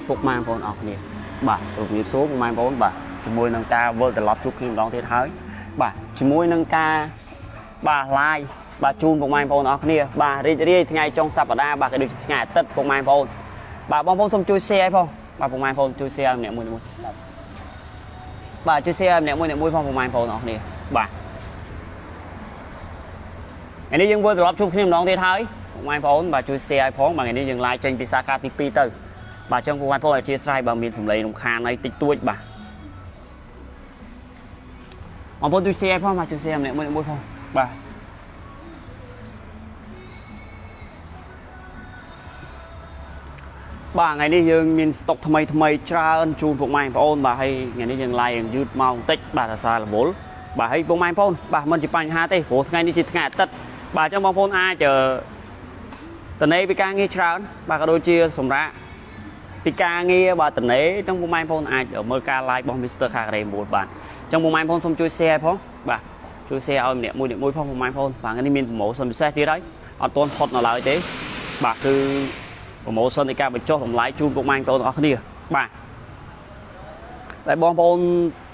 ពុកម៉ែបងប្អូនអរគ្នាបាទរូបភាពសួរពុកម៉ែបងប្អូនបាទជាមួយនឹងការវិលត្រឡប់ជួបគ្នាម្ដងទៀតហើយបាទជាមួយនឹងការបាទ live បាទជូនពុកម៉ែបងប្អូនអរគ្នាបាទរីករាយថ្ងៃចុងសប្តាហ៍បាទក៏ដូចជាថ្ងៃអាទិត្យពុកម៉ែបងប្អូនបាទបងប្អូនសូមជួយ share ឲ្យផងបាទពុកម៉ែបងប្អូនជួយ share ម្នាក់មួយបាទជួយ share ម្នាក់មួយផងពុកម៉ែបងប្អូនអរគ្នាបាទថ្ងៃនេះយើងវិលត្រឡប់ជួបគ្នាម្ដងទៀតហើយពុកម៉ែបងប្អូនបាទជួយ share ឲ្យផងបាទថ្ងៃនេះយើង live ចេញពីសាខាទី2ទៅបាទចឹងពុកម៉ែបងប្អូនអធិស្ឋានបើមានសម្លេងរំខានអីតិចតួចបាទបងប្អូនជួយ share ផងបាទជួយ share ម្នាក់មួយផងបាទបាទថ្ងៃនេះយើងមានស្តុកថ្មីច្រើនជូនពុកម៉ែបងប្អូនបាទហើយថ្ងៃនេះយើង live យឺតម៉ោងបន្តិចបាទអាសារវល់បាទហើយពុកម៉ែបងប្អូនបាទមិនជាបញ្ហាទេព្រោះថ្ងៃនេះជាថ្ងៃអាទិត្យបាទអញ្ចឹងបងប្អូនអាចតនេពីការងារច្រើនបាទក៏ដូចជាសម្រាប់ពីការងារបាទតនេអញ្ចឹងពុកម៉ែបងប្អូនអាចមើលការ live របស់ Mr. Kagare 9បាទអញ្ចឹងពុកម៉ែបងប្អូនសូមជួយ share ផងបាទជួយ share ឲ្យម្នាក់មួយផងពុកម៉ែបងប្អូនបាទថ្ងៃនេះមាន promotion ពិសេសទៀតហើយអត់ទាន់ផុតនៅឡើយទេបាទគឺ promotion នៃការបញ្ចុះតម្លៃជូនពុកម៉ែបងប្អូនអរគ្នាបាទតែបងប្អូន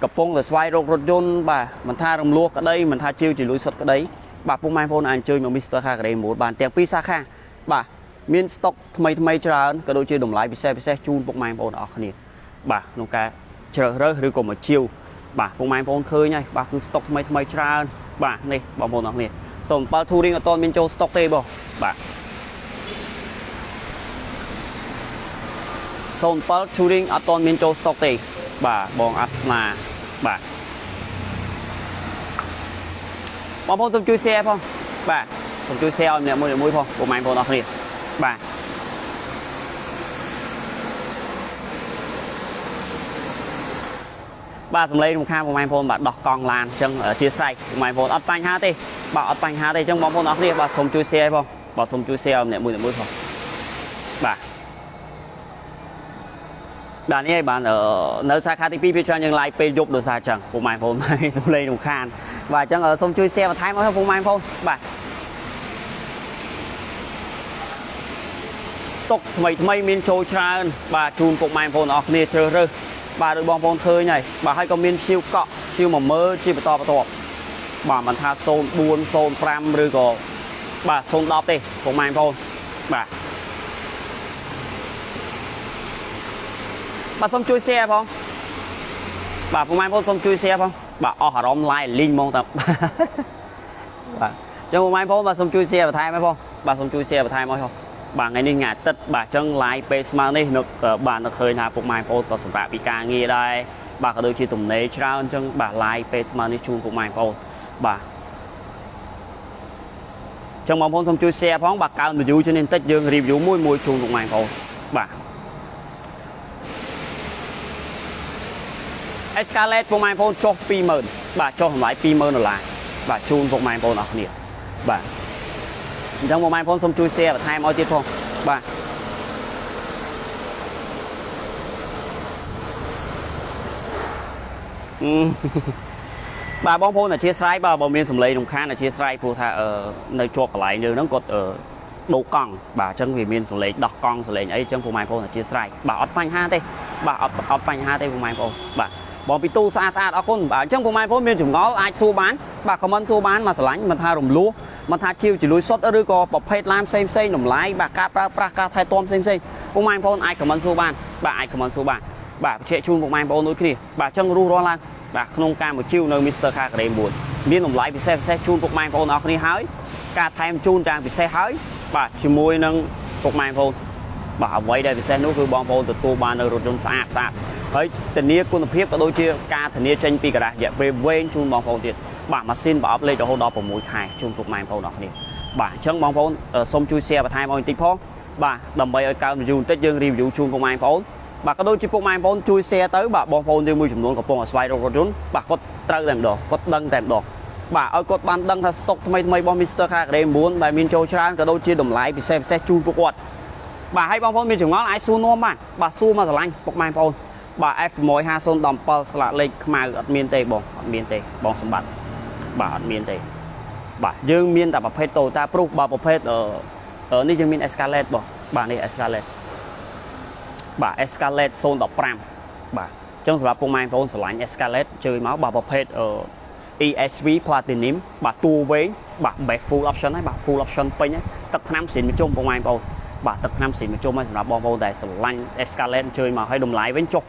កំពុងតែស្វែងរករថយន្តបាទមិនថារំលោះក្តីមិនថាជាវជាលុយសុទ្ធក្តីបាទពុកម៉ែបងប្អូនអាចអញ្ជើញមក Mr. Kagare 9បានទាំងពីរសាខាបាទមានស្តុកថ្មីច្រើនក៏ដូចជាតម្លៃពិសេសជូនពុកម៉ែបងប្អូនអរគ្នាបាទក្នុងការជ្រើសរើសឬក៏មកជាវបាទពុកម៉ែបងប្អូនឃើញហើយបាទគឺស្តុកថ្មីច្រើនបាទនេះបងប្អូនអរគ្នា07 Touring អត់ទាន់មានចូលស្តុកទេបងបាទ07 Touring អត់ទាន់មានចូលស្តុកទេបាទបងអាស្នាបាទបងប្អូនសូមជួយ share ផងបាទសូមជួយ share ឲ្យម្នាក់មួយផងពុកម៉ែបងប្អូនអរគ្នាបាទបាទសម្លេងរំខានពុកម៉ែបងប្អូនបាទដោះកង់ឡានអញ្ចឹងអធិស្ឋានពុកម៉ែបងប្អូនអត់បញ្ហាទេបាទអត់បញ្ហាទេអញ្ចឹងបងប្អូនអរគ្នាបាទសូមជួយ share ផងបាទសូមជួយ share ឲ្យម្នាក់មួយផងបាទបាទនេះហើយបាទនៅសាខាទី2ពេលច្រើនយើង live ពេលយប់ដោយសារអញ្ចឹងពុកម៉ែបងប្អូនសម្លេងរំខានបាទអញ្ចឹងសូមជួយ share បន្ថែមមកពុកម៉ែបងប្អូនបាទស្តុកថ្មីមានចូលច្រើនបាទជូនពុកម៉ែបងប្អូនអរគ្នាជ្រើសរើសបាទដោយបងប្អូនឃើញហើយបាទហើយក៏មានឈៀវកក់ឈៀវ1មើលជាបន្តបាទមិនថា04 05ឬក៏បាទ010ទេពុកម៉ែបងប្អូនបាទបាទសូមជួយ share ផងបាទពុកម៉ែបងប្អូនសូមជួយ share ផងបាទអស់អារម្មណ៍ live លីងហ្មងតាបាទចឹងពុកម៉ែបងប្អូនបាទសូមជួយ share បន្ថែមឲ្យផងបាទសូមជួយ share បន្ថែមឲ្យផងបាទថ្ងៃនេះថ្ងៃអាទិត្យបាទចឹង live ពេលស្មើនេះនឹកបាទនឹកឃើញថាពុកម៉ែបងប្អូនក៏សម្រាប់ពីការងារដែរបាទក៏ដូចជាទំនេរច្រើនចឹងបាទ live ពេលស្មើនេះជូនពុកម៉ែបងប្អូនបាទចឹងបងប្អូនសូមជួយ share ផងបាទកើន view ជានេះបន្តិចយើង review មួយជូនពុកម៉ែបងប្អូនបាទEscalade ពុកម៉ែបងប្អូនចុះ 20000 បាទចុះតម្លៃ $20000 បាទជូនពុកម៉ែបងប្អូនអរគ្នាបាទអញ្ចឹងពុកម៉ែបងប្អូនសូមជួយ share បន្ថែមឲ្យទៀតផងបាទបាទបងប្អូនអធិស្ឋានបាទបើមានសម្លេងរំខានអធិស្ឋានព្រោះថានៅជាប់កន្លែងយើងហ្នឹងគាត់ដូរកង់បាទអញ្ចឹងវាមានសម្លេងដោះកង់សម្លេងអីអញ្ចឹងពុកម៉ែបងប្អូនអធិស្ឋានបាទអត់បញ្ហាទេបាទអត់បញ្ហាទេពុកម៉ែបងប្អូនបាទបងពីទូស្អាតអរគុណបាទអញ្ចឹងពុកម៉ែបងប្អូនមានចម្ងល់អាចសួរបានបាទ comment សួរបានមកឆ្លាញ់មិនថារំលោះមិនថាជាវជាលុយសុទ្ធឬក៏ប្រភេទឡានផ្សេងតម្លៃបាទការប្រើប្រាស់ការថែទាំផ្សេងពុកម៉ែបងប្អូនអាច comment សួរបានបាទអាច comment សួរបានបាទបញ្ជាក់ជូនពុកម៉ែបងប្អូនដូចគ្នាបាទអញ្ចឹងរស់រាល់ឡើងបាទក្នុងការមកជីវនៅ Mr. Kagare 9មានតម្លៃពិសេសជូនពុកម៉ែបងប្អូនអរគ្នាហើយការថែមជូនយ៉ាងពិសេសហើយបាទជាមួយនឹងពុកម៉ែបងប្អូនបាទអ្វីដែលពិសេសនោះគឺបងប្អូនទទួលបាននៅរថយន្តស្អាតហើយធានាគុណភាពក៏ដូចជាការធានាចេញពីការ៉ាសរយៈពេលវែងជូនបងប្អូនទៀតបាទម៉ាស៊ីនប្រអប់លេខរហូតដល់6ខែជូនពុកម៉ែបងប្អូនអរគ្នាបាទអញ្ចឹងបងប្អូនសូមជួយ share បន្ថែមឲ្យបន្តិចផងបាទដើម្បីឲ្យកើន view បន្តិចយើង review ជូនពុកម៉ែបងប្អូនបាទក៏ដូចជាពុកម៉ែបងប្អូនជួយ share ទៅបាទបងប្អូនយើងមួយចំនួនកំពុងស្វែងរករថយន្តបាទគាត់ត្រូវតែម្ដងគាត់ដឹងតែម្ដងបាទឲ្យគាត់បានដឹងថាស្តុកថ្មីរបស់ Mr. Kagare 9ដែលមានចូលច្រើនក៏ដូចជាតម្លៃពិសេសជូនពួកគាត់បាទហើយបងប្អូនមានចម្ងល់អាចសួរនាំបានបាទសួរមកឆ្លាញ់ពុកម៉ែបងប្អូនបាទ F65017 ស្លាកលេខខ្មៅអត់មានទេបងអត់មានទេបងសម្បត្តិបាទអត់មានទេបាទយើងមានតែប្រភេទ Toyota Proof បាទប្រភេទនេះយើងមាន Escalade បងបាទនេះ Escalade បាទ Escalade 015បាទចឹងសម្រាប់ពុកម៉ែបងប្អូនស្រឡាញ់ Escalade ជួយមកបាទប្រភេទESV Platinum បាទតួវែងបាទ best full option ហើយបាទ full option ពេញហើយទឹកថ្នាំស្រីមជុំពុកម៉ែបងប្អូនបាទទឹកថ្នាំស្រីមជុំហើយសម្រាប់បងប្អូនដែលស្រឡាញ់ Escalade ជួយមកឲ្យតម្លៃវិញចុះ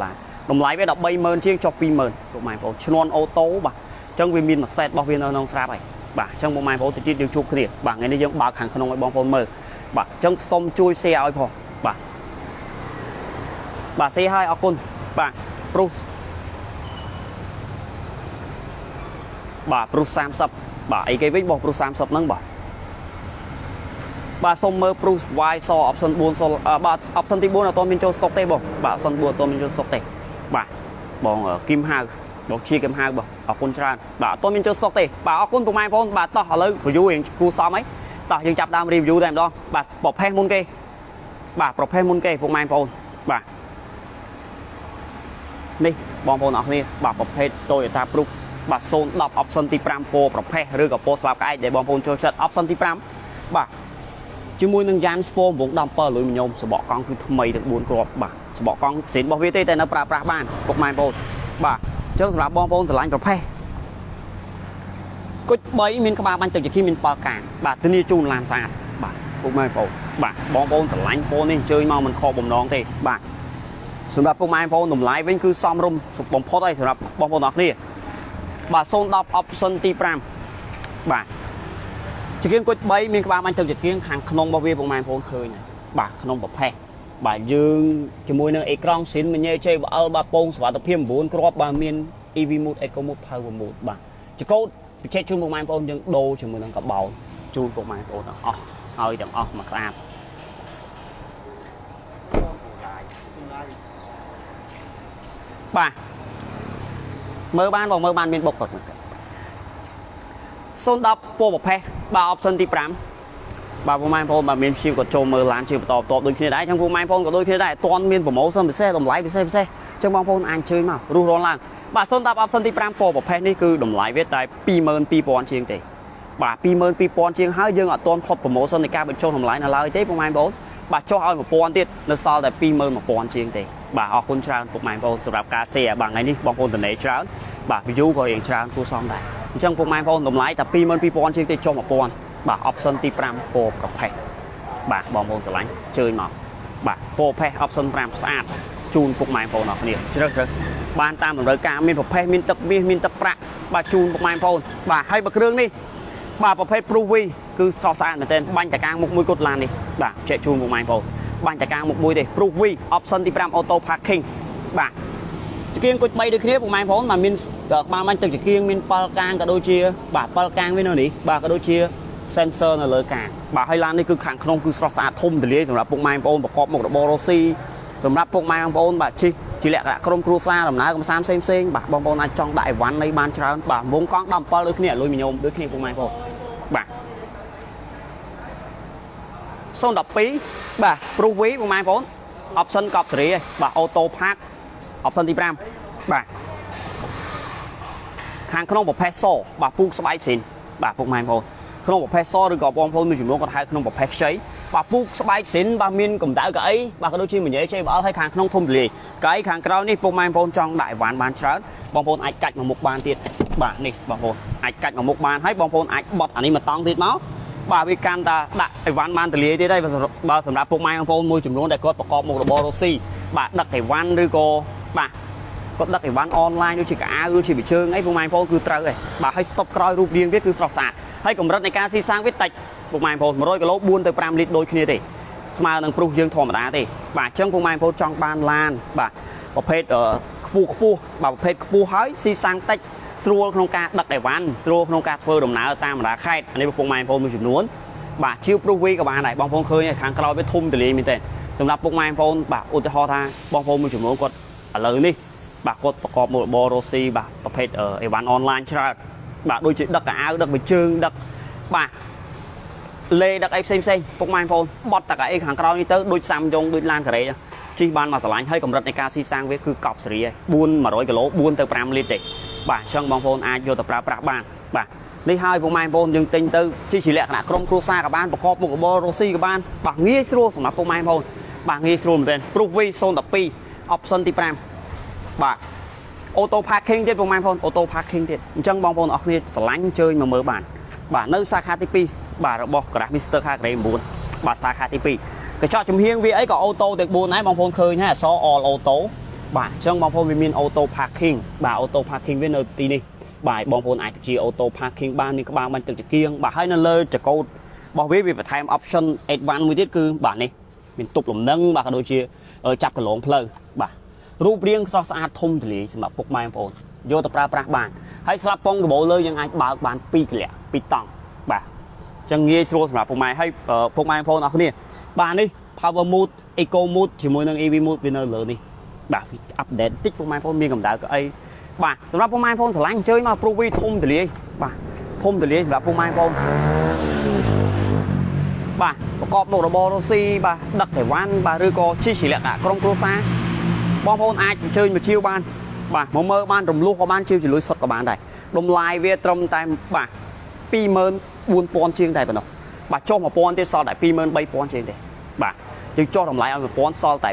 $20000តម្លៃវា130000ជាងចុះ20000ពុកម៉ែបងប្អូនឈ្នន់អូតូបាទអញ្ចឹងវាមានមួយសេតរបស់វានៅក្នុងស្រាប់ហើយបាទអញ្ចឹងបងប្អូនទៅទៀតយើងជួបគ្នាបាទថ្ងៃនេះយើងបើកខាងក្នុងឲ្យបងប្អូនមើលបាទអញ្ចឹងសូមជួយ share ឲ្យផងបាទបាទ share ឲ្យអរគុណបាទព្រុសបាទព្រុស30បាទអីគេវិញបងព្រុស30ហ្នឹងបាទសូមមើលព្រុស Y ស option 4បាទ option ទី4អត់ទាន់មានចូល stock ទេបងបាទ option 4អត់ទាន់មានចូល stock ទេបាទបងគឹមហៅបងជាគឹមហៅបងអរគុណច្រើនបាទអត់ទាន់មានចូល stock ទេបាទអរគុណពុកម៉ែបងប្អូនបាទតោះឥឡូវ review រៀងគូសមអីតោះយើងចាប់ដើម review តែម្ដងបាទប្រភេទមុនគេបាទប្រភេទមុនគេពុកម៉ែបងប្អូនបាទនេះបងប្អូនអរគ្នាបាទប្រភេទ Toyota Proof បាទ010 option ទី5ពណ៌ប្រភេទឬក៏ពណ៌ស្លាបក្អែកដែលបងប្អូនចូលចិត្ត option ទី5បាទជាមួយនឹងយ៉ានស្ពង17លុយញោមសបកកង់គឺថ្មីទាំង4គ្រាប់បាទសបកកង់ស្រីនរបស់វាទេតែនៅប្រើប្រាស់បានពុកម៉ែបងប្អូនបាទអញ្ចឹងសម្រាប់បងប្អូនស្រឡាញ់ប្រភេទគុជ3មានក្បាលបាញ់ទឹកជាគីមានប៉លកាងបាទធានាជូនឡានស្អាតបាទពុកម៉ែបងប្អូនបាទបងប្អូនស្រឡាញ់ពណ៌នេះអញ្ជើញមកមិនខកបំណងទេបាទសម្រាប់ពុកម៉ែបងប្អូនតម្លៃវិញគឺសមរម្យបំផុតហើយសម្រាប់បងប្អូនអរគ្នាបាទ010 option ទី5បាទជាគៀងគុជ3មានក្បាលបាញ់ទឹកជាគៀងខាងក្នុងរបស់វាពុកម៉ែបងប្អូនឃើញបាទក្នុងប្រភេទបាទយើងជាមួយនឹងអេក្រង់ស៊ីនមញ៉េ JBL បាទពងសុវត្ថិភាព9គ្រាប់បាទមាន EV Mode Eco Mode Power Mode បាទចកោតបច្ចេកជូនពុកម៉ែបងប្អូនយើងដូរជាមួយនឹងកបោនជូនពុកម៉ែបងប្អូនទាំងអស់ហើយទាំងអស់មកស្អាតបាទមើលបានបងមើលបានមានបុកគាត់010ពណ៌ប្រភេទបាទ option ទី5បាទពុកម៉ែបងប្អូនបាទមានព្យាគាត់ចូលមើលឡានជាបន្តដូចគ្នាដែរអញ្ចឹងពុកម៉ែបងប្អូនក៏ដូចគ្នាដែរអត់ទាន់មានប្រម៉ូសិនពិសេសតម្លៃពិសេសអញ្ចឹងបងប្អូនអាចជើញមករស់រាន់ឡើងបាទ010 option ទី5ពណ៌ប្រភេទនេះគឺតម្លៃវាតែ22000ជាងទេបាទ22000ជាងហើយយើងអត់ទាន់ផុតប្រម៉ូសិននៃការបញ្ចុះតម្លៃនៅឡើយទេពុកម៉ែបងប្អូនបាទចុះឲ្យ1000ទៀតនៅសល់តែ21000ជាងទេបាទអរគុណច្រើនពុកម៉ែបងប្អូនសម្រាប់ការ share បាទថ្ងៃនេះបងប្អូនតនេច្រើនបាទ view ក៏រៀងច្រើនគួរសមដែរអញ្ចឹងពុកម៉ែបងប្អូនតម្លៃតែ22000ជាងទេចុះ1000បាទ option ទី5ពណ៌ប្រភេទបាទបងប្អូនស្រឡាញ់ជើញមកបាទពណ៌ប្រភេទ option 5ស្អាតជូនពុកម៉ែបងប្អូនអរគ្នាជ្រើសរើសបានតាមតម្រូវការមានប្រភេទមានទឹកមាសមានទឹកប្រាក់បាទជូនពុកម៉ែបងប្អូនបាទហើយបើគ្រឿងនេះបាទប្រភេទ Proof V គឺស្រស់ស្អាតមែនទែនបាញ់តកាងមុខមួយគត់ឡាននេះបាទជែកជូនពុកម៉ែបងប្អូនបាញ់តកាងមុខមួយទេ Proof V option ទី5 Auto Parking បាទចង្គៀងគុជ3ដូចគ្នាពុកម៉ែបងប្អូនបាទមានក្បាលបាញ់ទឹកចង្គៀងមានប៉លកាងក៏ដូចជាបាទប៉លកាងវានៅនេះបាទក៏ដូចជា sensor នៅលើកាងបាទហើយឡាននេះគឺខាងក្នុងគឺស្រស់ស្អាតធំទូលាយសម្រាប់ពុកម៉ែបងប្អូនប្រកបមុខរបររ៉ូស៊ីសម្រាប់ពុកម៉ែបងប្អូនបាទជិះជាលក្ខណៈក្រុមគ្រួសារដំណើរកំសាន្តផ្សេងបាទបងប្អូនអាចចង់ដាក់អីវ៉ាន់នៃបានច្រើនបាទវងកង់17ដូចគ្នាលុយញោមដូចគ្នាពុកម៉ែបងប្អូនបាទ012បាទ Proof V ពុកម៉ែបងប្អូន option កប់សេរីឯងបាទ Auto Park option ទី5បាទខាងក្នុងប្រភេទសបាទពូកស្បែកស្រីនបាទពុកម៉ែបងប្អូនក្នុងប្រភេទសឬក៏បងប្អូនមួយចំនួនគាត់ហៅក្នុងប្រភេទខ្ចីបាទពូកស្បែកស្រីនបាទមានកម្ដៅកៅអីបាទក៏ដូចជាមញ៉េ JBL ហើយខាងក្នុងធំទលាយកៅអីខាងក្រោយនេះពុកម៉ែបងប្អូនចង់ដាក់អីវ៉ាន់បានច្រើនបងប្អូនអាចកាច់មកមុខបានទៀតបាទនេះបងប្អូនអាចកាច់មកមុខបានហើយបងប្អូនអាចបត់អានេះមកតង់ទៀតមកបាទវាកាន់តែដាក់អីវ៉ាន់បានទលាយទៀតហើយបើសម្រាប់ពុកម៉ែបងប្អូនមួយចំនួនដែលគាត់ប្រកបមុខរបររ៉ូស៊ីបាទដឹកអីវ៉ាន់ឬក៏បាទគាត់ដឹកអីវ៉ាន់អនឡាញដូចជាកៅអៅដូចជាវិជើងអីពុកម៉ែបងប្អូនគឺត្រូវហើយបាទហើយស្តុបក្រោយរូបរាងវាគឺស្រស់ស្អាតហើយកម្រិតនៃការស៊ីសាំងវាតិចពុកម៉ែបងប្អូន100គីឡូ4ទៅ5លីត្រដូចគ្នាទេស្មើនឹងព្រុសយើងធម្មតាទេបាទអញ្ចឹងពុកម៉ែបងប្អូនចង់បានឡានបាទប្រភេទខ្ពស់បាទប្រភេទខ្ពស់ហើយស៊ីសាំងតិចស្រួលក្នុងការដឹកអីវ៉ាន់ស្រួលក្នុងការធ្វើដំណើរតាមបណ្ដាខេត្តអានេះពុកម៉ែបងប្អូនមួយចំនួនបាទជាវ Proof V ក៏បានដែរបងប្អូនឃើញខាងក្រោយវាធំទលាយមែនទេសម្រាប់ពុកម៉ែបងប្អូនបាទឧទាហរណ៍ថាបងប្អូនមួយចំនួនគាត់ឥឡូវនេះបាទគាត់ប្រកបមុខរបររ៉ូស៊ីបាទប្រភេទអីវ៉ាន់អនឡាញច្រើនបាទដូចជាដឹកកៅអៅដឹកវិជើងដឹកបាទលេដឹកអីផ្សេងពុកម៉ែបងប្អូនបត់តាកៅអីខាងក្រោយនេះទៅដូចសាំយ៉ុងដូចឡានការ៉េជិះបានមកស្រឡាញ់ហើយកម្រិតនៃការស៊ីសាំងវាគឺកប់សេរីហើយ100គីឡូ4ទៅ5លីត្រទេបាទអញ្ចឹងបងប្អូនអាចយកទៅប្រើប្រាស់បានបាទនេះហើយពុកម៉ែបងប្អូនយើងទិញទៅជិះជាលក្ខណៈក្រុមគ្រួសារក៏បានប្រកបមុខរបររ៉ូស៊ីក៏បានបាទងាយស្រួលសម្រាប់ពុកម៉ែបងប្អូន បាទងាយស្រួលមែនទែនព្រោះ V012 option ទី5បាទ auto parking ទៀតបងប្អូន auto parking ទៀតអញ្ចឹងបងប្អូនអរគ្នាស្រឡាញ់អញ្ជើញមកមើលបានបាទនៅសាខាទី2បាទរបស់ Garage Mr. Car Grade 9បាទសាខាទី2កញ្ចក់ចំហៀងវាអីក៏ auto ទាំង4ដែរបងប្អូនឃើញហើយអក្សរ all auto បាទអញ្ចឹងបងប្អូនវាមាន auto parking បាទ auto parking វានៅទីនេះបាទបងប្អូនអាចបញ្ជា auto parking បានមានក្បាលបាញ់ទឹកចង្គៀងបាទហើយនៅលើចកោតរបស់វាបន្ថែម option 81 មួយទៀតគឺបាទនេះមានទប់លំនឹងបាទក៏ដូចជាចាប់កន្លងផ្លូវបាទរូបរាងស្រស់ស្អាតធំទូលាយសម្រាប់ពុកម៉ែបងប្អូនយកទៅប្រើប្រាស់បានហើយស្រាប់ពងដបូលលើយើងអាចបើកបាន2ក្លាក់2តង់បាទអញ្ចឹងងាយស្រួលសម្រាប់ពុកម៉ែហើយពុកម៉ែបងប្អូនអរគ្នាបាទនេះ Power Mode Eco Mode ជាមួយនឹង EV Mode វានៅលើនេះបាទអាប់ដេតតិចពុកម៉ែបងប្អូនមានកម្ដៅកៅអីបាទសម្រាប់ពុកម៉ែបងប្អូនស្រឡាញ់អញ្ជើញមកព្រោះវាធំទូលាយបាទធំទូលាយសម្រាប់ពុកម៉ែបងប្អូនបាទប្រកបមុខរបររស់ស៊ីបាទដឹកអីវ៉ាន់បាទឬក៏ជិះជាលក្ខណៈក្រុមគ្រួសារបងប្អូនអាចអញ្ជើញមកជាវបានបាទមកមើលបានរំលោះក៏បានជាវលុយសុទ្ធក៏បានដែរតម្លៃវាត្រឹមតែបាទ 24000 ជាងតែប៉ុណ្ណោះបាទចុះ 1000 ទៀតសល់តែ 23000 ជាងទេបាទយើងចុះតម្លៃឲ្យ 1000 សល់តែ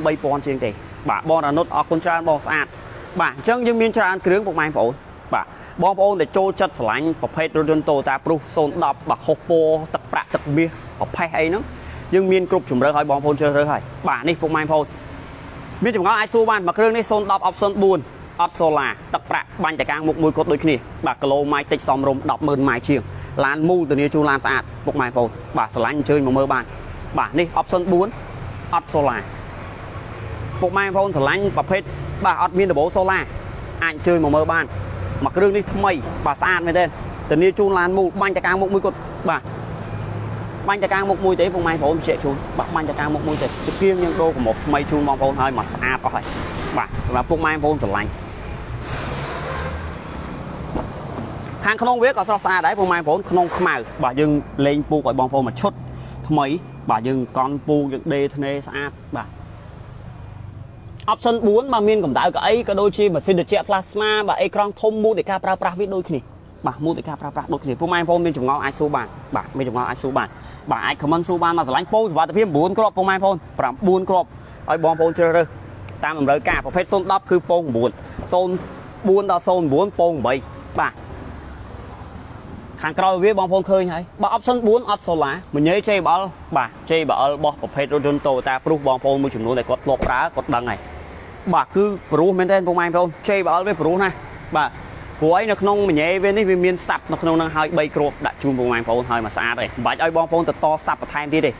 23000 ជាងទេបាទបងរនុតអរគុណច្រើនបងស្អាតបាទអញ្ចឹងយើងមានច្រើនគ្រឿងពុកម៉ែបងប្អូនបាទបងប្អូនដែលចូលចិត្តស្រឡាញ់ប្រភេទរថយន្ត Toyota Proof 010បាទខុសពណ៌ទឹកប្រាក់ទឹកមាសប្រភេទអីហ្នឹងយើងមានគ្រប់ជម្រើសឲ្យបងប្អូនជ្រើសរើសហើយបាទនេះពុកម៉ែបងប្អូនមានចម្ងល់អាចសួរបានមួយគ្រឿងនេះ010 option 4អត់ solar ទឹកប្រាក់បាញ់តកាំងមុខមួយគាត់ដូចគ្នាបាទគីឡូម៉ៃតិចសមរម្យ 100,000 ម៉ៃជាងឡានមូលធានាជូនឡានស្អាតពុកម៉ែបងប្អូនបាទស្រឡាញ់អញ្ជើញមកមើលបានបាទនេះ option 4អត់ solar ពុកម៉ែបងប្អូនស្រឡាញ់ប្រភេទបាទអត់មានដបូល solar អាចអញ្ជើញមកមើលបានមួយគ្រឿងនេះថ្មីបាទស្អាតមែនទេធានាជូនឡានមូលបាញ់តកាំងមុខមួយគាត់បាទបាញ់តកាំងមុខមួយទេពុកម៉ែបងប្អូនជែកជូនបាទបាញ់តកាំងមុខមួយទេជគៀងយើងដូរកម្របថ្មីជូនបងប្អូនហើយមកស្អាតអស់ហើយបាទសម្រាប់ពុកម៉ែបងប្អូនស្រឡាញ់ខាងក្នុងវាក៏ស្រស់ស្អាតដែរពុកម៉ែបងប្អូនក្នុងខ្មៅបាទយើងលេងពូកឲ្យបងប្អូនមួយឈុតថ្មីបាទយើងកន់ពូកយើងដេធ្នេស្អាតបាទ option 4បាទមានកម្ដៅកៅអីក៏ដូចជាម៉ាស៊ីនត្រជាក់ plasma បាទអេក្រង់ធំមូលនៃការប្រើប្រាស់វាដូចគ្នាបាទមូលនៃការប្រើប្រាស់ដូចគ្នាពុកម៉ែបងប្អូនមានចម្ងល់អាចសួរបានបាទមានចម្ងល់អាចសួរបានបាទអាច comment សួរបានមកឆ្លាញ់ពោសុវត្ថិភាព9គ្រាប់ពុកម៉ែបងប្អូន9គ្រាប់ឲ្យបងប្អូនជ្រើសរើសតាមតម្រូវការប្រភេទ010គឺពង9 04ដល់09ពង8បាទខាងក្រោយវាបងប្អូនឃើញហើយបើ option 4អត់ solar មញ៉េ JBL បាទ JBL របស់ប្រភេទរថយន្ត Toyota Proof បងប្អូនមួយចំនួនដែលគាត់ធ្លាប់ប្រើគាត់ដឹងហើយបាទគឺព្រោះមែនទេពុកម៉ែបងប្អូន JBL វាព្រោះណាស់បាទព្រោះអីនៅក្នុងមញ៉េវានេះវាមានសាប់នៅក្នុងហ្នឹងហើយ3គ្រាប់ដាក់ជូនពុកម៉ែបងប្អូនហើយមកស្អាតទេមិនបាច់ឲ្យបងប្អូនទៅតសាប់បន្ថែមទៀតទេ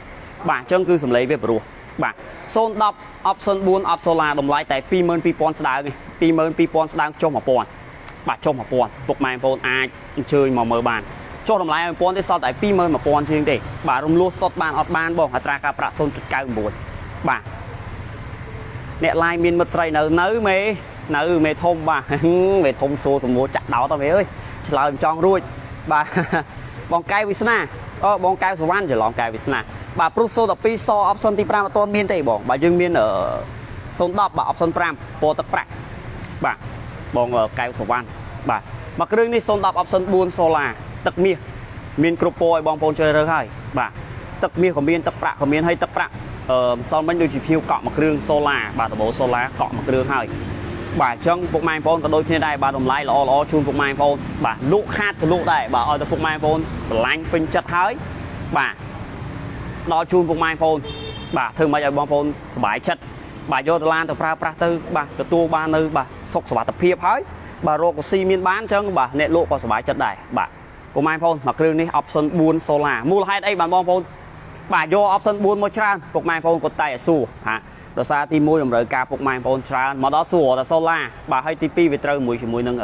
បាទអញ្ចឹងគឺសម្លេងវាព្រោះបាទ010 option 4អត់ solar តម្លៃតែ 22000 ស្ដើងទេ 22000 ស្ដើងចុះ 1000 បាទចុះ 1000 ពុកម៉ែបងប្អូនអាចអញ្ជើញមកមើលបានចុះតម្លៃឲ្យ 1000 ទេសល់តែ 21000 ជាងទេបាទរំលោះសុទ្ធបានអត់បានបងអត្រាការប្រាក់ 0.99 បាទអ្នក line មានមិត្តស្រីនៅមេធំបាទមេធំសួរសំណួរចាក់ដោតទៅមេអើយឆ្លើយមិនចង់រួចបាទបងកែវវាសនាបងកែវសវណ្ណច្រឡំកែវវាសនាបាទព្រោះ012ស option ទី5អត់ទាន់មានទេបងបាទយើងមាន010បាទ option 5ពណ៌ទឹកប្រាក់បាទបងកែវសវណ្ណបាទមកគ្រឿងនេះ010 option 4 solar ទឹកមាសមានគ្រប់ពណ៌ឲ្យបងប្អូនជ្រើសរើសហើយបាទទឹកមាសក៏មានទឹកប្រាក់ក៏មានហើយទឹកប្រាក់ម្សិលមិញដូចជាភៀវកក់មួយគ្រឿង solar បាទដបូល solar កក់មួយគ្រឿងហើយបាទអញ្ចឹងពុកម៉ែបងប្អូនក៏ដូចគ្នាដែរបាទតម្លៃល្អជូនពុកម៉ែបងប្អូនបាទលក់ខាតក៏លក់ដែរបាទឲ្យតែពុកម៉ែបងប្អូនស្រឡាញ់ពេញចិត្តហើយបាទដល់ជូនពុកម៉ែបងប្អូនបាទធ្វើម៉េចឲ្យបងប្អូនសប្បាយចិត្តបាទយកទៅឡានទៅប្រើប្រាស់ទៅបាទទទួលបាននៅបាទសុខសុវត្ថិភាពហើយបាទរកស៊ីមានបានអញ្ចឹងបាទអ្នកលក់ក៏សប្បាយចិត្តដែរបាទពុកម៉ែបងប្អូនមកគ្រឿងនេះ option 4 solar មូលហេតុអីបាទបងប្អូនបាទយក option 4 មកច្រើនពុកម៉ែបងប្អូនគាត់តែសួរហាដោយសារទី1តម្រូវការពុកម៉ែបងប្អូនច្រើនមកដល់សួរតែ solar បាទហើយទី2វាត្រូវជាមួយនឹង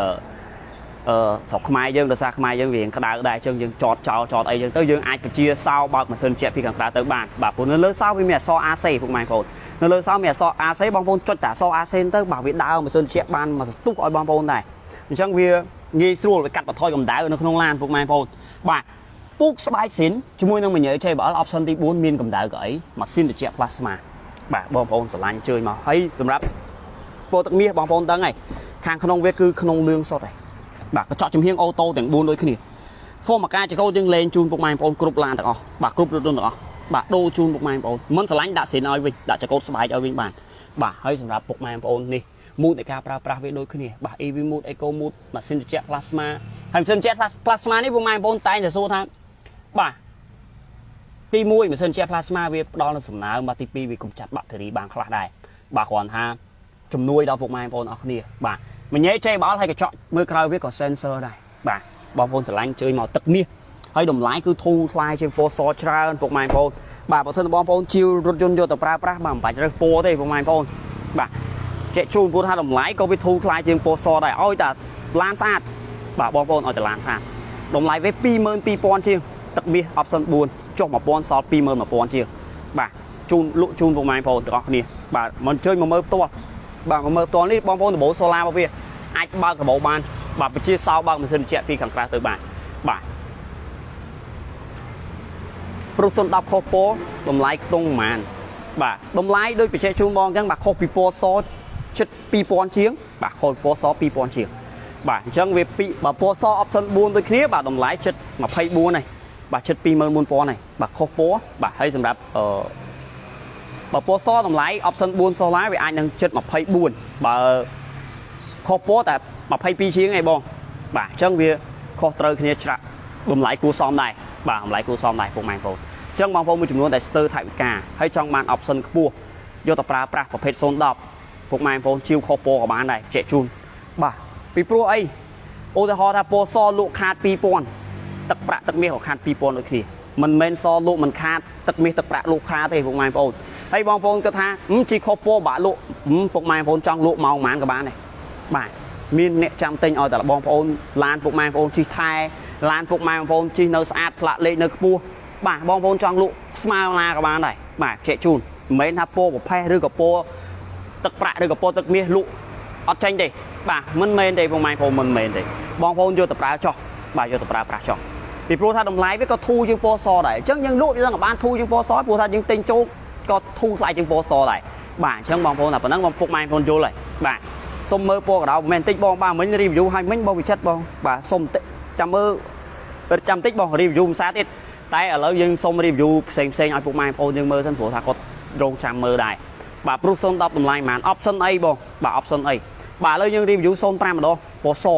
ស្រុកខ្មែរយើងដោយសារខ្មែរយើងវាក្តៅដែរអញ្ចឹងយើងចតអីអញ្ចឹងទៅយើងអាចបញ្ជាសោបើកម៉ាស៊ីនជែកពីខាងក្រៅទៅបានបាទព្រោះនៅលើសោវាមានអក្សរ AC ពុកម៉ែបងប្អូននៅលើសោមានអក្សរ AC បងប្អូនចុចតែអក្សរ AC ទៅបាទវាដើរម៉ាស៊ីនជែកបានមកស្ទុះឲ្យបងប្អូនដែរអញ្ចឹងវាងាយស្រួលវាកាត់បន្ថយកម្ដៅនៅក្នុងឡានពុកម៉ែបងប្អូនបាទពូកស្បែកស៊ីនជាមួយនឹងមញ៉េ JBL option ទី4មានកម្ដៅកៅអីម៉ាស៊ីនត្រជាក់ plasma បាទបងប្អូនស្រឡាញ់ជួយមកហើយសម្រាប់ពណ៌ទឹកមាសបងប្អូនដឹងហើយខាងក្នុងវាគឺក្នុងលឿងសុទ្ធហើយបាទកញ្ចក់ចំហៀងអូតូទាំង4ដូចគ្នាហ្វូមអាការចកោយើងលេងជូនពុកម៉ែបងប្អូនគ្រប់ឡានទាំងអស់បាទគ្រប់រថយន្តទាំងអស់ bà đô chun bục mai bồn món sả lánh đã xịn ơi vinh đã cho cốt sải ở vinh bản bà hơi sầm rạp bục mai bồn đi mood để ca pra với đôi khi nè bà ev mood eco mood mà xin jet plasma thành xin jet plasma này bục mai bồn tay là số tham bà pi môi mà xin jet plasma về đó là sầm nào mà tp vì cùng chặt bạc thì bằng khá đài bà còn ha chùm nuôi đau bục mai bồn ở kia bà mình nhớ chơi báo hay cái chọn mưa cloud với có sensor này bà bom bồn sả lánh chơi màu tật miên hay đồng lái cứ thu fly trên phố so tra bục mai bồn bà bảo sân bom bồn chiêu rút vô tập pra bằng phải ra po đây bục mai bồn bà chạy chun bút hai đồng lái có biết thu fly trên phố so này ôi ta lan sát bà bom bồn ở tại lan sát đồng lái với pi mơn pi pon chiêu tật miên option buồn cho một pon so pi mơn mà pon chiêu bà chun lụ chun bục mai bồn từ đó nè bà mình chơi mà mơ to bà mơ to đi bom bồn từ bộ solar bao nhiêu ai bao cái bộ ban bà phải chia sau bao mình xin chạy phi khẳng ra từ bà Proson đập khô po đồng lái tung màn bà đồng lái đôi bị chạy chun bong chẳng bà khô pi po so chất pi pon chiếng bà khô po so pi pon chiếng bà chẳng về pi bà po so option buôn tôi kia bà đồng lái chất mà phay buôn này bà chất pi mơn buôn po này bà khô po bà hay sầm đạp bà po so đồng lái option buôn so lái vì ai đang chất mà phay buôn bà khô po tại mà phay pi chiếng này bong bà chẳng về khô trời kia chả đồng lái cua xóm này bà đồng lái cua xóm này phục màn phô chẳng bong phong một chủng tại sơ thải cả hay trong màn option cua vô tập pra và phết son đọc phục màn phô chiêu khô po của bạn này chạy chun bà pi pro ấy ô tô họ ta po so lụ khát pi pon tật pra tật miếng của khát pi pon đôi khi mình men so lụ mình khát tật miếng tật pra lụ khát thì phục màn phô hay bong phong cơ tha chỉ khô po bả lụ phục màn phô trong lụ màu mán của bạn này bà miên nè trăm tinh ở tại là bong phong lan phục màn phô chi thai lan phục màn phô chi nấu sát lạ lên nơi cua bà bong phong trong lụ smile na của bạn này bà chạy chun mấy na po của phe đưa của po tật pra đưa của po tật miếng lụ ở tranh đây bà mình men đây vùng mai phô mình men đây bong phong vô tập ra cho bà vô tập ra cho thì pro tha đồng lái với có thu chương po so này chứ nhưng lụa bây giờ ban thu chương po so pro tha những tinh châu có thu lại chương po so này bà chẳng bong phong là phần năng bong phục mai phô vô lại bà xông mơ po ở đâu men tích bong ba mình review hai mình bong bị chất bong bà xông trăm mơ trăm tích bong review sát ít tay ở lâu nhưng xông review xem ai phục mai phô nhưng mơ thân pro tha có rong trăm mơ đài bà Proson đọc đồng lái màn option A bong bà option A bà lấy những review son pram ở đó po so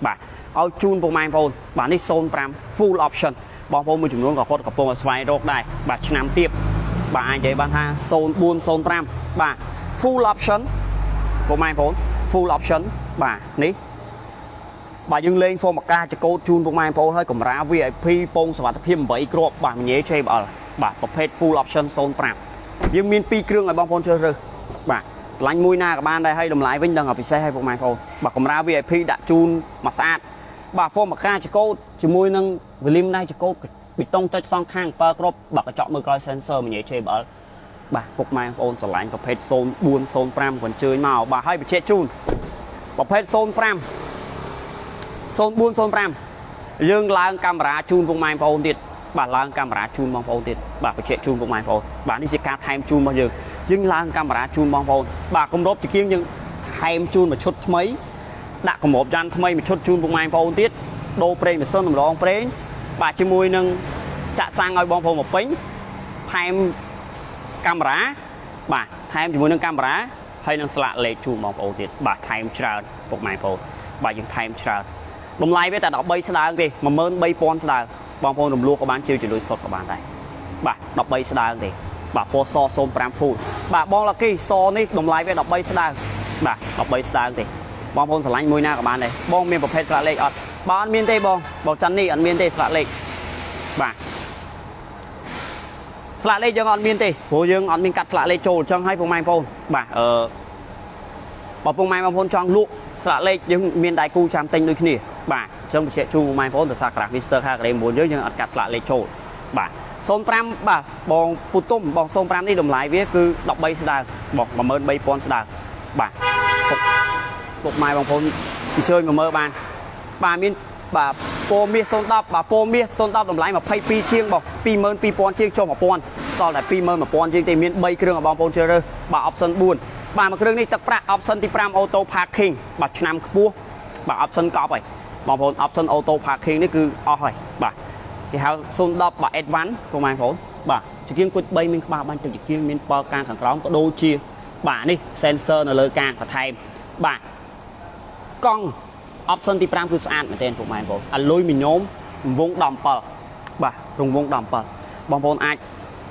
bà ao chun phục mai phô bà đi son pram full option bong phô mình chủng luôn có phốt có po xoay rốt đây bà năm tiếp bà anh vậy bạn ha son buôn son pram bà full option phục mai phô full option bà ní bà dừng lên phô một ca cho cô chun phục mai phô hơi cùng ra VIP pong sờ vào thêm 7 crop bà mình nhớ chơi bàประเภท full option son pram dương miên pi krương ở bong phô chơi rồi bà lạnh mùi na các bạn đây hay đồng lái vinh đang ở phía xe hay phục mai phô bà cầm ra VIP đã chun mà sát bà phô một ca cho cô chỉ mùi nâng lim này cho cô bị tông cho xong khang per crop bà có chọn mưa coi sensor mình nhớ chơi bà phục mai phô sờ lạnhประเภท zone buôn zone pram còn chơi màu bà hay bị chết chunประเภท zone pram zone buôn zone pram dương lang camera chun phục mai phô tiệt bà lang camera chun bong phô tiệt bà phải chạy chun phục mai phô bà đi xe ca time chun bao giờ dương lang camera chun bong phô bà không đốt chỉ kiêng nhưng time chun mà chút mấy đã có một gian mấy mà chút chun phục mai phô tiệt đô pre mà sơn làm đó pre bà chỉ mùi nâng chạ sang ngồi bong phô một pính time camera bà time chỉ mùi nâng camera hay nâng slạ lệ chun bong phô tiệt bà time chào phục mai phô bà dùng time chào đồng lai với ta đọc bay sao đi mà mơn bay pon sao bong phong đồng lúa của bạn chiêu chuyển đổi sốt của bạn đây bà đọc bay sao thì bà po so xôm pram full bà bong là cái so ní đồng lai với đọc bay sao bà đọc bay sao thì bong phong sờ lạnh mùi na của bạn này bong miềnประเภท sạ lệ ọt bà ăn miên tây bong chân ní ăn miên tây sạ lệ bà sạ lệ dương ăn miên tây hồ dương ăn miên cắt sạ lệ trộn chân hay phong mai phong bà bà phong mai phong trong lụa sạ lệ dương miên đại cu chạm tinh đôi khi bà trong sẽ chu mai phone từ sạc rạc Mister ha cái muốn nhớ nhưng ăn cắt lại trộn bà son pram bà bong putum bong son pram đi đồng lái với cứ đọc bay sờ bọc mà mơn bay pon sờ bà phục mai bong phone chơi mà mơ bà miên bà po mía son đắp bà po mía son đắp đồng lái mà pay pi chiêng bọc pi mơn pi pon chiêng cho một pon sau lại pi mơn mà pon chiêng thì miên bay kêu ở bong phone chơi bà option buồn bà mà kêu này tập pra option thì pram auto parking bà năm cua bà option có vậy bong phone option auto parkingนี่คืออ๋อเหรอบ่าที่เขาซูมดอกบ่า advance ประมาณผม bà chỉ kiêng cút bay mình ba ban chỉ kiêng mình bao càng thằng rong có đôi chia bà đi sensor là lời càng và thay bà con option tí pram cứ sẵn mà tên của mày bộ lôi mình nhóm vung đầm bờ bà rung vung đầm bờ bong phôn ai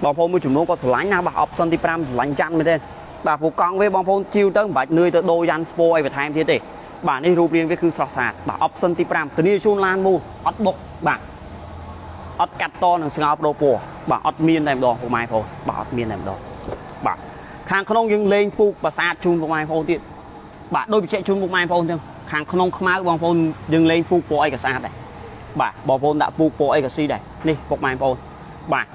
bong phôn mới chụp nó có lánh nào bà option tí pram lánh chăn mà tên bà phụ con với bong phôn chiêu tới bà nơi tới đôi dàn sport về thay thế để bà đi rụp riêng với cứ sọt sạt bà option tí pram từ đi chun lan mu ớt bốc bà ớt cắt to là sừng ớt đồ bùa bà ớt miên làm đồ của mày phô bà ớt miên làm đồ bà khang không dừng lên phụ bà sạt chun của mày phô tiệt bà đôi bị chạy chun của mày phô thêm khang không khmá bong phôn dừng lên phụ của ai cả sạt này bà bong phôn đã phụ của ai cả si này đi của mày phô bà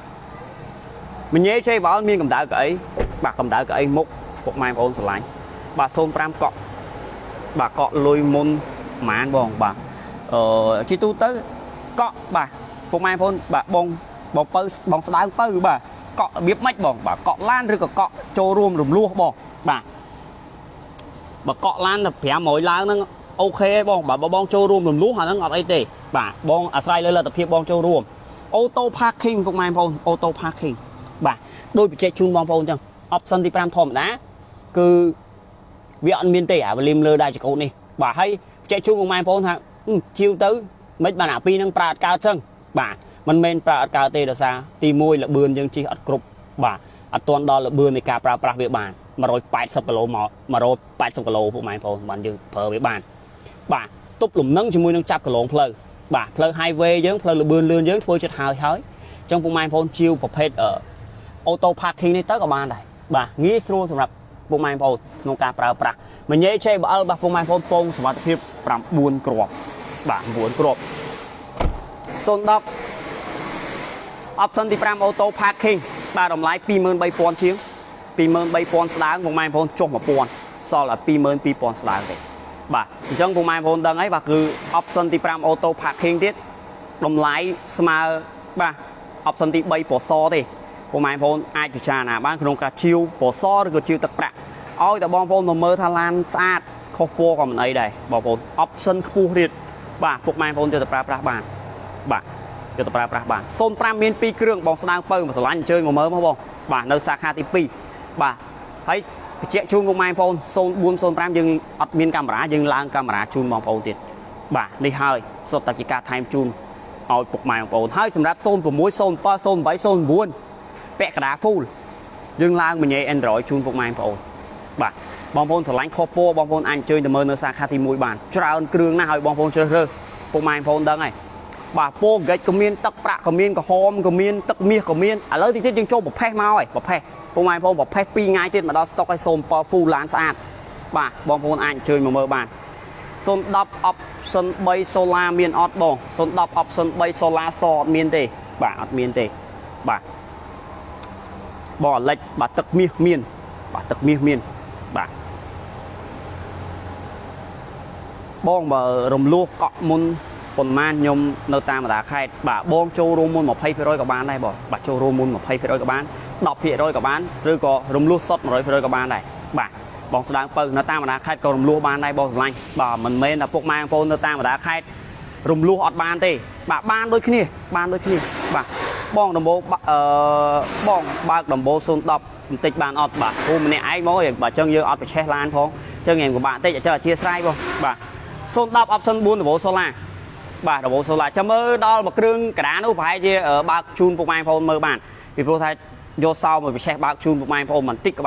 mình nhớ chơi bảo miên cầm đá cái bà cầm đá cái mục của mày phô sờ lạnh bà xôn pram cọ bà cọ lôi môn màn bong bà chi tu tới cọ bà của mày phô bà bong bong pơ bong đá pơ bà cọ biết mách bong bà cọ lan rồi cọ trâu rùm rùm lua bong bà cọ lan là phé mỗi lá nó ok bong bà bong trâu rùm rùm lúa nó ngọt ấy tê bà bong sai lên là tập hiệp bong trâu rùm auto parking của mày phô auto parking bà đôi bị chạy chun bong phô chẳng option đi pram thòm đá cứ việc ăn miên tê à và lim lơ đai chỉ cột này bà hay chạy chun của mày phô hả chiêu tới mấy bà nào pi năng prạt cao chân bà mình men prạt cao tê là sao tì môi là bươn nhưng chỉ ắt cục bà toàn đó là bươn thì cả prạt việc bàn mà rồi 80 kg mà rồi 80 kg của mày phô bạn dừng phở với bàn bà túp lùm nâng cho môi nâng chắp kg phơi bà phơi hai v giống phơi là bươn lươn giống thôi chết hơi hơi trong của mày phô chiêu của pet ở auto parking này tới các bạn này bà nghĩ xuaสำหรับ พวกไม้พอโนกาปราปรามันเย่ใช่บ่เอาบ่พวกไม้พอโป่งสวัสดิภาพปรำบุญกรอบบ่บุญกรอบโซนดับออปชั่นที่ปรำออโต้พาร์กิ้งบ่ดำไล่20,000 ปอนด์เชียง20,000 ปอนด์สตางค์พวกไม้พอจบมาปอนด์ซอลละ20,000 ปอนด์สตางค์เลยบ่จังพวกไม้พอดังไอ้บ่คือออปชั่นที่ปรำออโต้พาร์กิ้งที่ดำไล่สมาบ่ออปชั่นที่3 ปอซอที่พวกไม้พออาจจะชนะบ้านขนมกระชิวปอซอหรือชิวตะประเอาแต่บอลพอมาเมื่อทลานสะอาดครอบครัวของมันไอ้ได้บอลพอออปชั่นคู่เรียดบ่าพวกไม้พอจะตะประปราบ้านบ่าจะตะประปราบ้านโซนปรามเมียนปีเครื่องบอลสนามเปิลมาสลายเจอมาเมื่อมาบอลบ่าในสาขาที่ปีบ่าให้เจ้าชูนพวกไม้พอโซนบุญโซนปรามยังอัดเมียนกำรายังล้างกำราชูนบอลพอติดบ่าในเฮ้ยสดตะกิกาไทม์ชูนเอาพวกไม้พอให้สำหรับโซนผมมวยโซนป้าโซนใบโซนบุญแปะกระดาษฟูลยังล้างมันยังแอนดรอยชูนพวกไม้พอบ่าบอลพลสลายคอโปบอลพลอันเจอเดเมอร์เนซาคาติมวยบานจราอันเครื่องหน้าหอยบอลพลเชื่อเรื่อพวกไม้พลดังไงบ่าโปเกตก็มีนตักประก็มีนก็หอมก็มีนตักเมียก็มีนอะไรที่ที่ยังโจบแพ้มาไอ้บอแพ้พวกไม้พลบอกแพ้ปีง่ายที่มาดอสต็อกไอโซมปอฟูล้านสะอาดบ่าบอลพลอันเจอมาเมอร์บานโซนดับออปชั่นใบโซลาเมียนออดบอลโซนดับออปชั่นใบโซลาซอดเมียนเตะบ่าออดเมียนเตะบ่าบ่อเล็กบ่าตักเมียเมียนบ่าตักเมียเมียนบ่าบ้องบ่รมลูกเกาะมุนปนมานยมเนตามดาไข่บ่าบ้องโจโรมุน100%กับบ้านได้บ่บ่าโจโรมุน100%กับบ้าน10%กับบ้านหรือก็รมลูกสด100%กับบ้านได้บ่าบ้องแสดงเปิดเนตามดาไข่ก็รมลูกบ้านได้บ้องสลายบ่ามันเมนแต่พวกแมงโปนเนตามดาไข่รมลูกอดบ้านตีบ่าบ้านด้วยขี้นี่บ้านด้วยขี้นี่บ่าบ้องดมโบบ้องบ้าดมโบโซนดับติดบ้านอดบ่าโอ้มันเนี่ยไอ้โม่อย่างบ่าเชิงเยอะอดไปแช่ลานพ้องเชิงอย่างกับบ้านตีจะเจอเชียร์ไส้บ่บ่าโซนดับออปชั่นบุญระบบโซล่าบ่าระบบโซล่าจะเมื่อดอลมาเครื่องกระดานอุปายเจอบาร์ชูนพวกไม้พอเมื่อบ้านปีโปรไทยโยซาวมาไปแช่บาร์ชูนพวกไม้พอมันติดกับ